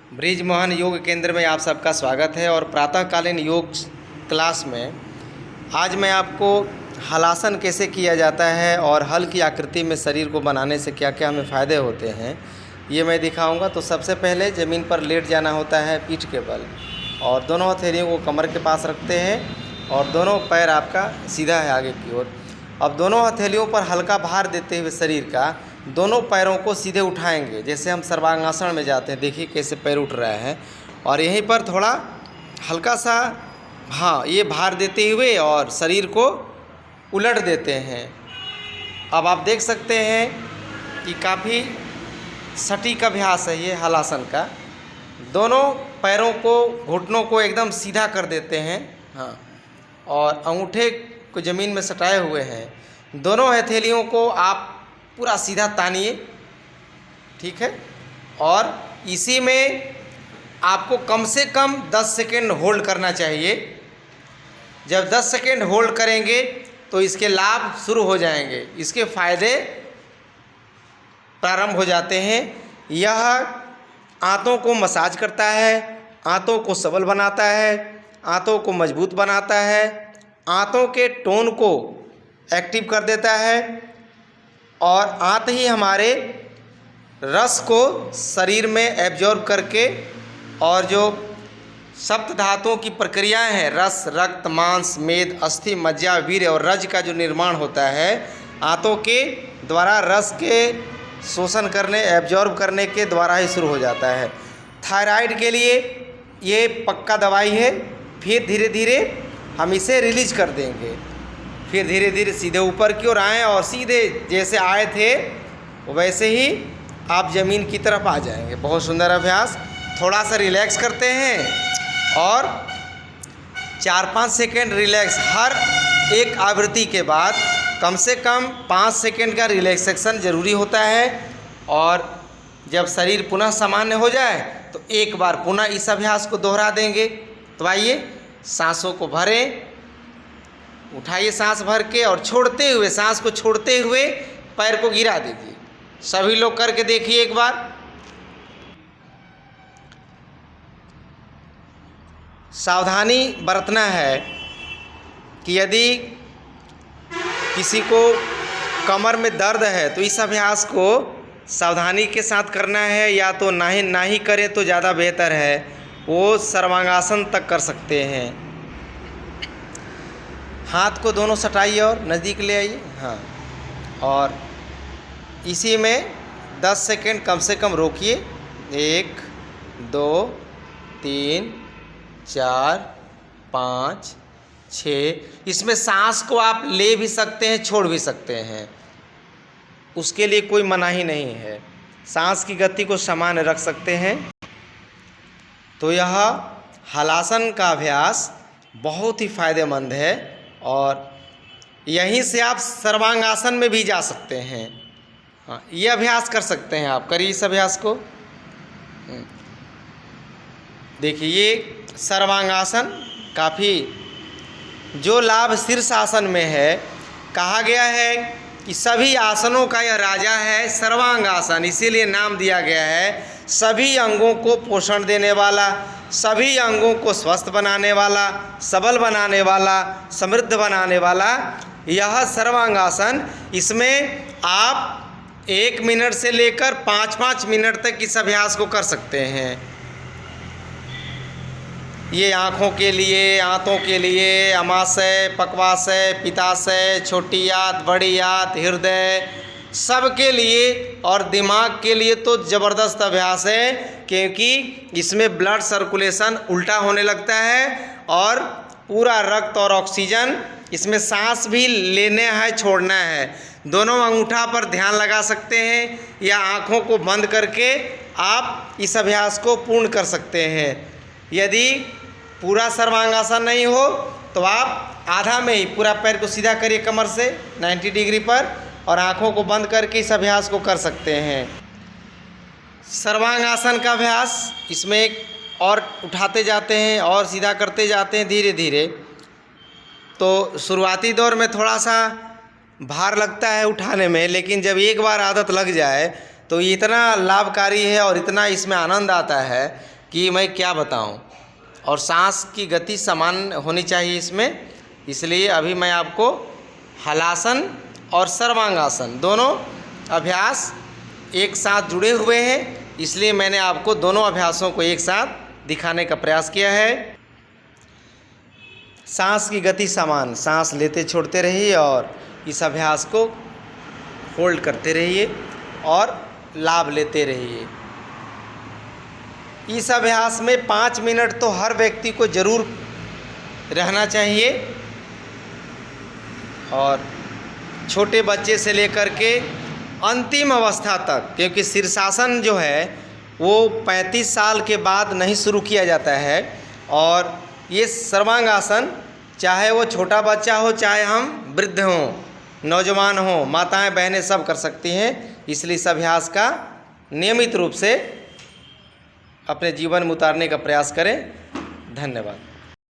Bridge Mohan योग केंद्र में आप सबका स्वागत है। और प्रातःकालीन योग क्लास में आज मैं आपको हलासन कैसे किया जाता है और हल की आकृति में शरीर को बनाने से क्या क्या हमें फ़ायदे होते हैं ये मैं दिखाऊंगा। तो सबसे पहले ज़मीन पर लेट जाना होता है पीठ के बल, और दोनों हथेलियों को कमर के पास रखते हैं और दोनों पैर आपका सीधा है आगे की ओर। अब दोनों हथेलियों पर हल्का भार देते हुए शरीर का दोनों पैरों को सीधे उठाएंगे, जैसे हम सर्वांगासन में जाते हैं। देखिए कैसे पैर उठ रहा है, और यहीं पर थोड़ा हल्का सा ये भार देते हुए और शरीर को उलट देते हैं। अब आप देख सकते हैं कि काफ़ी सटीक अभ्यास है ये हलासन का। दोनों पैरों को, घुटनों को एकदम सीधा कर देते हैं और अंगूठे को ज़मीन में सटाए हुए हैं। दोनों हथेलियों को आप पूरा सीधा तानिए, ठीक है। और इसी में आपको कम से कम 10 सेकेंड होल्ड करना चाहिए। जब 10 सेकेंड होल्ड करेंगे तो इसके लाभ शुरू हो जाएंगे, इसके फ़ायदे प्रारंभ हो जाते हैं। यह आंतों को मसाज करता है, आंतों को सबल बनाता है, आंतों को मजबूत बनाता है, आंतों के टोन को एक्टिव कर देता है, और आंत ही हमारे रस को शरीर में एब्जॉर्ब करके, और जो सप्त धातुओं की प्रक्रियाएं हैं, रस, रक्त, मांस, मेद, अस्थि, मज्जा, वीर्य और रज का जो निर्माण होता है आंतों के द्वारा, रस के शोषण करने, एब्जॉर्ब करने के द्वारा ही शुरू हो जाता है। थायराइड के लिए ये पक्का दवाई है। फिर धीरे धीरे हम इसे रिलीज कर देंगे, फिर धीरे धीरे सीधे ऊपर की ओर आएँ और सीधे जैसे आए थे वैसे ही आप ज़मीन की तरफ आ जाएंगे। बहुत सुंदर अभ्यास। थोड़ा सा रिलैक्स करते हैं और 4-5 सेकेंड रिलैक्स। हर एक आवृत्ति के बाद कम से कम 5 सेकेंड का रिलैक्सेशन ज़रूरी होता है। और जब शरीर पुनः सामान्य हो जाए तो एक बार पुनः इस अभ्यास को दोहरा देंगे। तो आइए, सांसों को भरें, उठाइए सांस भर के, और छोड़ते हुए, सांस को छोड़ते हुए पैर को गिरा दीजिए। सभी लोग करके देखिए एक बार। सावधानी बरतना है कि यदि किसी को कमर में दर्द है तो इस अभ्यास को सावधानी के साथ करना है, या तो ना ही करें तो ज़्यादा बेहतर है। वो सर्वांगासन तक कर सकते हैं। हाथ को दोनों सटाइए और नज़दीक ले आइए। और इसी में 10 सेकेंड कम से कम रोकिए। 1 2 3 4 5 6। इसमें सांस को आप ले भी सकते हैं, छोड़ भी सकते हैं, उसके लिए कोई मनाही नहीं है। सांस की गति को समान रख सकते हैं। तो यह हलासन का अभ्यास बहुत ही फायदेमंद है, और यहीं से आप सर्वांगासन में भी जा सकते हैं। ये अभ्यास कर सकते हैं आप। करिए इस अभ्यास को। देखिए ये सर्वांगासन काफ़ी जो लाभ शीर्षासन में है। कहा गया है कि सभी आसनों का यह राजा है सर्वांगासन, इसीलिए नाम दिया गया है। सभी अंगों को पोषण देने वाला, सभी अंगों को स्वस्थ बनाने वाला, सबल बनाने वाला, समृद्ध बनाने वाला यह सर्वांगासन। इसमें आप 1 मिनट से लेकर 5-5 मिनट तक इस अभ्यास को कर सकते हैं। ये आँखों के लिए, आंतों के लिए, अमाशय, पक्वाशय, पित्ताशय, छोटी आंत, बड़ी आंत, हृदय, सब के लिए, और दिमाग के लिए तो ज़बरदस्त अभ्यास है, क्योंकि इसमें ब्लड सर्कुलेशन उल्टा होने लगता है और पूरा रक्त और ऑक्सीजन, इसमें सांस भी लेना है, छोड़ना है। दोनों अंगूठा पर ध्यान लगा सकते हैं, या आँखों को बंद करके आप इस अभ्यास को पूर्ण कर सकते हैं। यदि पूरा सर्वांगासन नहीं हो तो आप आधा में ही पूरा पैर को सीधा करिए कमर से 90 डिग्री पर, और आँखों को बंद करके इस अभ्यास को कर सकते हैं। सर्वांगासन का अभ्यास, इसमें एक और उठाते जाते हैं और सीधा करते जाते हैं धीरे धीरे। तो शुरुआती दौर में थोड़ा सा भार लगता है उठाने में, लेकिन जब एक बार आदत लग जाए तो ये इतना लाभकारी है और इतना इसमें आनंद आता है कि मैं क्या बताऊं, और सांस की गति समान होनी चाहिए इसमें। इसलिए अभी मैं आपको हलासन और सर्वांगासन दोनों अभ्यास एक साथ जुड़े हुए हैं, इसलिए मैंने आपको दोनों अभ्यासों को एक साथ दिखाने का प्रयास किया है। सांस की गति समान, सांस लेते छोड़ते रहिए और इस अभ्यास को होल्ड करते रहिए और लाभ लेते रहिए। इस अभ्यास में 5 मिनट तो हर व्यक्ति को ज़रूर रहना चाहिए, और छोटे बच्चे से लेकर के अंतिम अवस्था तक, क्योंकि शीर्षासन जो है वो 35 साल के बाद नहीं शुरू किया जाता है, और ये सर्वांगासन चाहे वो छोटा बच्चा हो, चाहे हम वृद्ध हों, नौजवान हों, माताएं बहनें सब कर सकती हैं। इसलिए इस अभ्यास का नियमित रूप से अपने जीवन में उतारने का प्रयास करें। धन्यवाद।